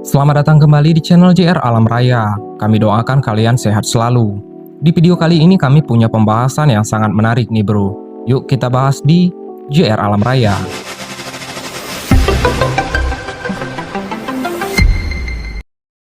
Selamat datang kembali di channel JR Alam Raya. Kami doakan kalian sehat selalu. Di video kali ini kami punya pembahasan yang sangat menarik nih bro. Yuk kita bahas di JR Alam Raya.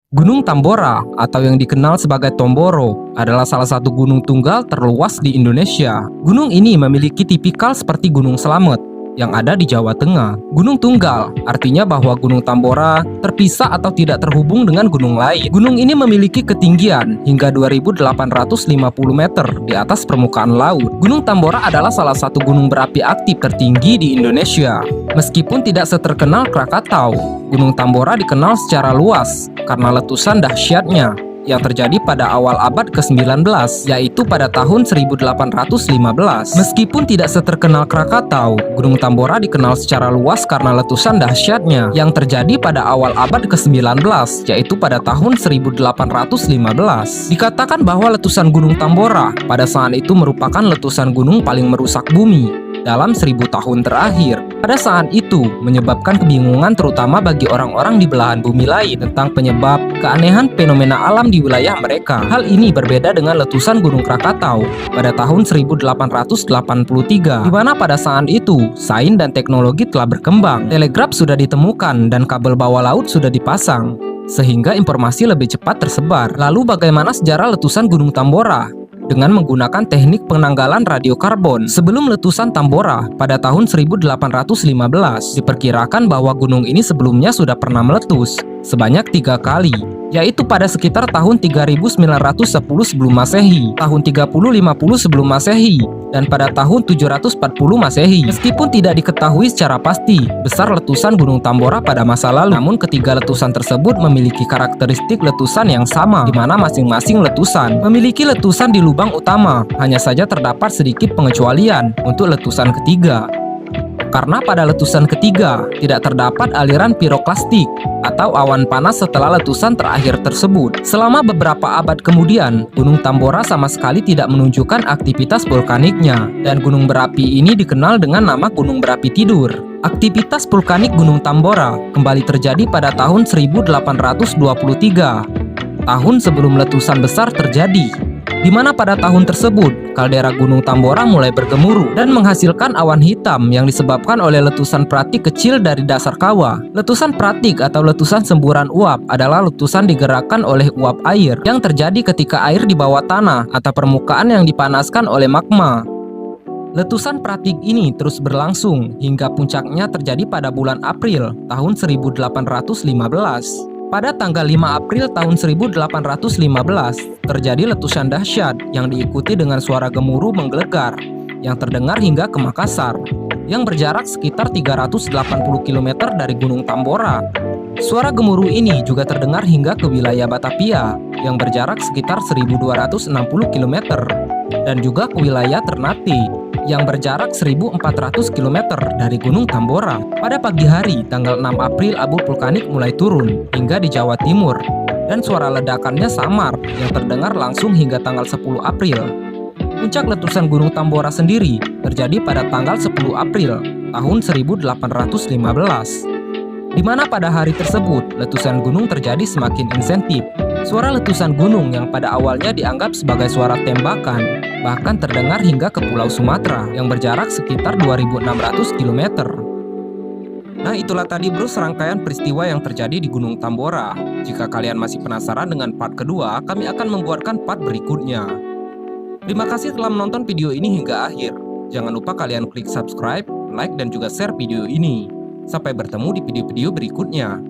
Gunung Tambora atau yang dikenal sebagai Tomboro adalah salah satu gunung tunggal terluas di Indonesia. Gunung ini memiliki tipikal seperti Gunung Slamet yang ada di Jawa Tengah. Gunung tunggal artinya bahwa Gunung Tambora terpisah atau tidak terhubung dengan gunung lain. Gunung ini memiliki ketinggian hingga 2.850 meter di atas permukaan laut. Gunung Tambora adalah salah satu gunung berapi aktif tertinggi di Indonesia. Meskipun tidak seterkenal Krakatau, Gunung Tambora dikenal secara luas karena letusan dahsyatnya yang terjadi pada awal abad ke-19, yaitu pada tahun 1815. Meskipun tidak seterkenal Krakatau, Gunung Tambora dikenal secara luas karena letusan dahsyatnya yang terjadi pada awal abad ke-19, yaitu pada tahun 1815. Dikatakan bahwa letusan Gunung Tambora pada saat itu merupakan letusan gunung paling merusak bumi dalam 1000 tahun terakhir. Pada saat itu menyebabkan kebingungan terutama bagi orang-orang di belahan bumi lain tentang penyebab keanehan fenomena alam di wilayah mereka. Hal ini berbeda dengan letusan Gunung Krakatau pada tahun 1883, di mana pada saat itu sains dan teknologi telah berkembang, telegraf sudah ditemukan dan kabel bawah laut sudah dipasang sehingga informasi lebih cepat tersebar. Lalu bagaimana sejarah letusan Gunung Tambora? Dengan menggunakan teknik penanggalan radiokarbon. Sebelum letusan Tambora pada tahun 1815, diperkirakan bahwa gunung ini sebelumnya sudah pernah meletus sebanyak 3 kali, yaitu pada sekitar tahun 3910 sebelum Masehi, tahun 3050 sebelum Masehi, dan pada tahun 740 Masehi. Meskipun tidak diketahui secara pasti besar letusan Gunung Tambora pada masa lalu, namun ketiga letusan tersebut memiliki karakteristik letusan yang sama, di mana masing-masing letusan memiliki letusan di lubang utama. Hanya saja terdapat sedikit pengecualian untuk letusan ketiga, karena pada letusan ketiga tidak terdapat aliran piroklastik atau awan panas setelah letusan terakhir tersebut. Selama beberapa abad kemudian, Gunung Tambora sama sekali tidak menunjukkan aktivitas vulkaniknya, dan gunung berapi ini dikenal dengan nama Gunung Berapi Tidur. Aktivitas vulkanik Gunung Tambora kembali terjadi pada tahun 1823, tahun sebelum letusan besar terjadi, di mana pada tahun tersebut kaldera Gunung Tambora mulai bergemuruh dan menghasilkan awan hitam yang disebabkan oleh letusan pratik kecil dari dasar kawah. Letusan pratik atau letusan semburan uap adalah letusan digerakkan oleh uap air yang terjadi ketika air di bawah tanah atau permukaan yang dipanaskan oleh magma. Letusan pratik ini terus berlangsung hingga puncaknya terjadi pada bulan April tahun 1815. Pada tanggal 5 April tahun 1815, terjadi letusan dahsyat yang diikuti dengan suara gemuruh menggelegar yang terdengar hingga ke Makassar, yang berjarak sekitar 380 km dari Gunung Tambora. Suara gemuruh ini juga terdengar hingga ke wilayah Batavia, yang berjarak sekitar 1260 km, dan juga ke wilayah Ternate, yang berjarak 1400 km dari Gunung Tambora. Pada pagi hari tanggal 6 April abu vulkanik mulai turun hingga di Jawa Timur, dan suara ledakannya samar yang terdengar langsung hingga tanggal 10 April. Puncak letusan Gunung Tambora sendiri terjadi pada tanggal 10 April tahun 1815, di mana pada hari tersebut letusan gunung terjadi semakin intensif. Suara letusan gunung yang pada awalnya dianggap sebagai suara tembakan bahkan terdengar hingga ke Pulau Sumatera yang berjarak sekitar 2.600 km. Nah, itulah tadi bro serangkaian peristiwa yang terjadi di Gunung Tambora. Jika kalian masih penasaran dengan part kedua, kami akan membuatkan part berikutnya. Terima kasih telah menonton video ini hingga akhir. Jangan lupa kalian klik subscribe, like, dan juga share video ini. Sampai bertemu di video-video berikutnya.